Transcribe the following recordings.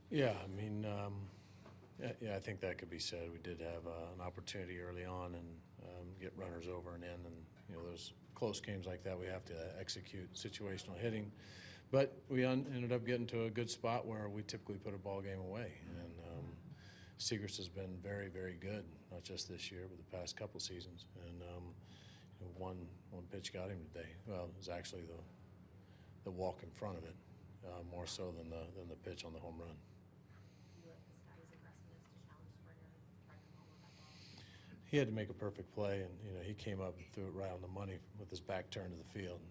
Yeah, I mean, yeah, I think that could be said. We did have an opportunity early on and get runners over and in, and those close games like that, we have to execute situational hitting. But we ended up getting to a good spot where we typically put a ball game away, and Seagrass has been very, very good, not just this year, but the past couple seasons. And one pitch got him today. Well, it was actually the walk in front of it, more so than the pitch on the home run. He had to make a perfect play, and he came up and threw it right on the money with his back turned to the field.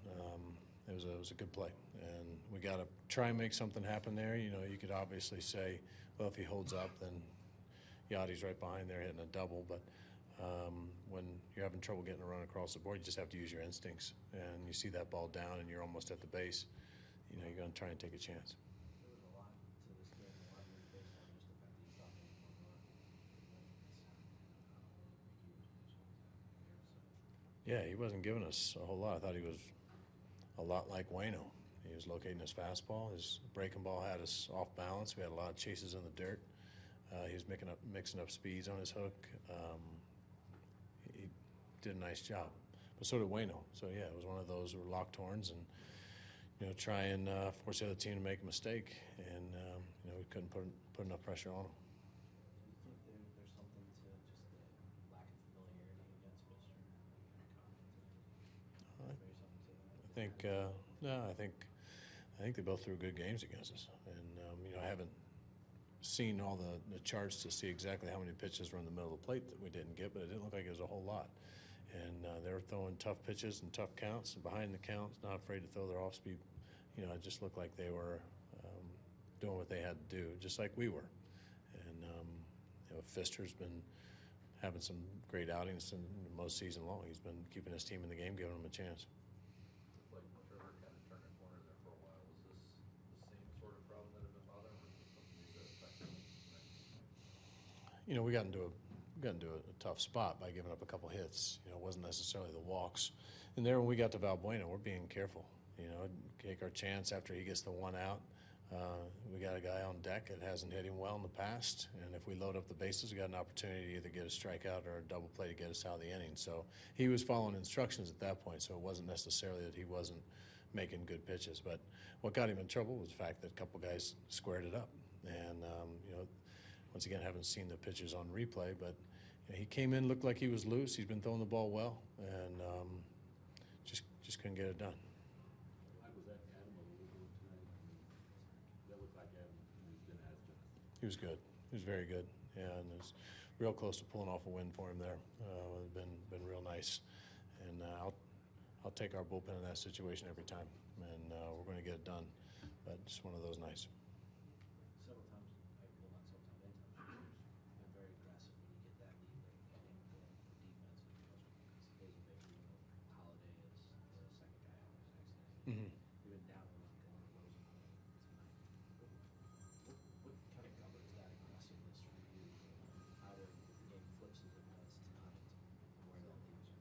It was a good play, and we got to try and make something happen there. You could obviously say, well, if he holds up, then Yachty's right behind there hitting a double. But when you're having trouble getting a run across the board, you just have to use your instincts. And you see that ball down, and you're almost at the base. You're going to try and take a chance. There was a lot to this game, a lot of motivation on just the fact that he's talking about. Yeah, he wasn't giving us a whole lot. I thought he was a lot like Waino. He was locating his fastball. His breaking ball had us off balance. We had a lot of chases in the dirt. He was mixing up speeds on his hook. He did a nice job. But so did Waino. So, yeah, it was one of those who were locked horns and, try and force the other team to make a mistake. And, we couldn't put enough pressure on them. Do you think there's something to just the lack of familiarity against Pittsburgh? I think they both threw good games against us. And, I haven't seen all the charts to see exactly how many pitches were in the middle of the plate that we didn't get, but it didn't look like it was a whole lot. And they were throwing tough pitches and tough counts, and behind the counts, not afraid to throw their off-speed. It just looked like they were doing what they had to do, just like we were. And, Fister's been having some great outings in most season long. He's been keeping his team in the game, giving them a chance. Like Trevor kind of turned a corner there for a while. Was this the same sort of problem that had been bothering him, or was this something that affected him? We got into a tough spot by giving up a couple hits. It wasn't necessarily the walks. And there, when we got to Valbuena, we're being careful. Take our chance after he gets the one out. We got a guy on deck that hasn't hit him well in the past, and if we load up the bases, we got an opportunity to either get a strikeout or a double play to get us out of the inning. So he was following instructions at that point, so it wasn't necessarily that he wasn't making good pitches. But what got him in trouble was the fact that a couple guys squared it up. And, once again, haven't seen the pitches on replay, but he came in, looked like he was loose. He's been throwing the ball well, and just couldn't get it done. How was that Adam a little bit tonight? That looked like Adam has been as good. He was good. He was very good. Yeah, and it was real close to pulling off a win for him there. It's been real nice, and I'll take our bullpen in that situation every time, and we're going to get it done. But just one of those nights. Several times, well, not several times, many times, been very aggressive when you get that lead. Like, I think the defense is Holiday is the second guy out of his next. We've been down a lot going to Rosen tonight. What kind of governs that aggressiveness for you? Either the game flips as it does tonight, where that leaves you.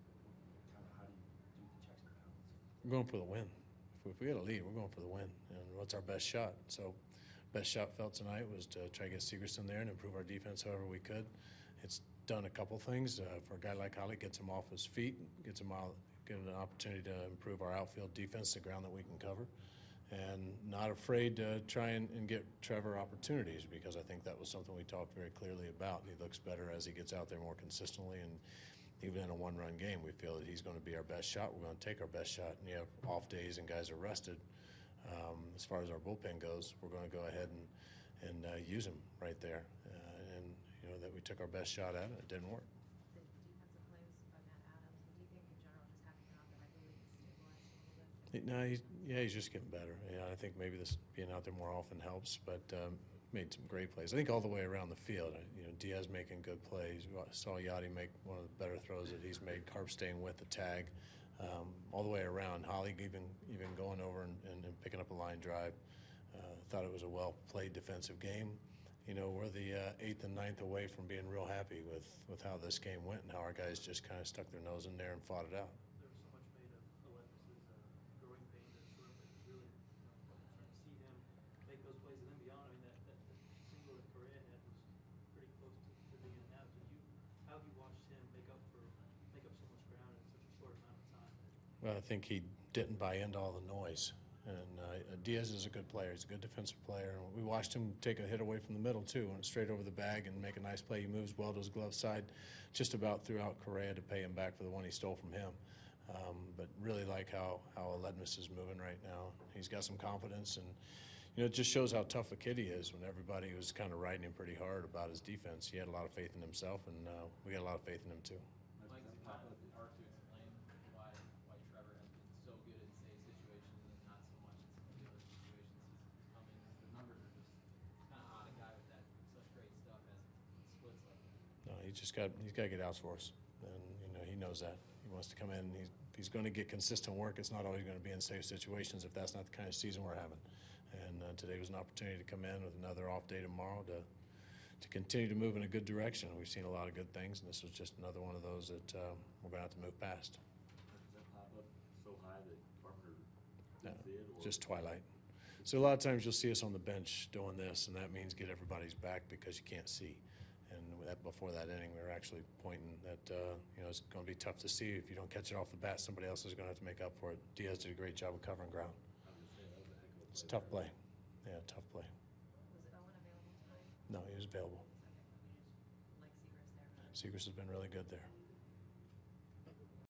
How do you do the checks and balances? We're going for the win. If we get a lead, we're going for the win. And what's our best shot? So best shot felt tonight was to try to get Seagrass in there and improve our defense however we could. It's done a couple things. For a guy like Holly, gets him off his feet, gets him out, get an opportunity to improve our outfield defense, the ground that we can cover. And not afraid to try and get Trevor opportunities, because I think that was something we talked very clearly about. He looks better as he gets out there more consistently, and even in a one-run game, we feel that he's going to be our best shot. We're going to take our best shot, and you have off days and guys are rested. As far as our bullpen goes, we're going to go ahead and use him right there. And that we took our best shot at it. It didn't work. The defensive plays by Matt Adams, do you think in general just having him out there regularly stabilized a little bit? He's just getting better. Yeah, I think maybe this being out there more often helps, but made some great plays. I think all the way around the field. Diaz making good plays. We saw Yachty make one of the better throws that he's made. Carp staying with the tag. All the way around. Holly even going over and picking up a line drive. Thought it was a well-played defensive game. We're the 8th and 9th away from being real happy with how this game went and how our guys just kind of stuck their nose in there and fought it out. There was so much made of Alexis's growing pains, and sort of really starting to see him make those plays and then beyond. I mean, that I think he didn't buy into all the noise. And Diaz is a good player. He's a good defensive player. We watched him take a hit away from the middle, too, went straight over the bag and make a nice play. He moves well to his glove side, just about threw out Correa to pay him back for the one he stole from him. But really like how Aledmus is moving right now. He's got some confidence, and it just shows how tough a kid he is. When everybody was kind of riding him pretty hard about his defense, he had a lot of faith in himself, and we got a lot of faith in him, too. Mike, is it kind of hard to explain why Trevor has been so good in safe situations and not so much in some of the other situations he's come in? 'Cause the numbers are just kind of odd. A guy with such great stuff has splits like that. No, he's got to get outs for us, and he knows that. He wants to come in. He's going to get consistent work. It's not always going to be in safe situations if that's not the kind of season we're having. And today was an opportunity to come in with another off day tomorrow to continue to move in a good direction. We've seen a lot of good things, and this was just another one of those that we're going to have to move past. Does that pop up so high that Carpenter No, didn't see it? Or just twilight. So a lot of times you'll see us on the bench doing this, and that means get everybody's back because you can't see. And before that inning, we were actually pointing that it's going to be tough to see. If you don't catch it off the bat, somebody else is going to have to make up for it. Diaz did a great job of covering ground. I was just saying, that was a heck of a It's a play. tough play. Yeah, tough play. Was Owen available tonight? No, he was available. Like Seagrass there? Seagrass has been really good there.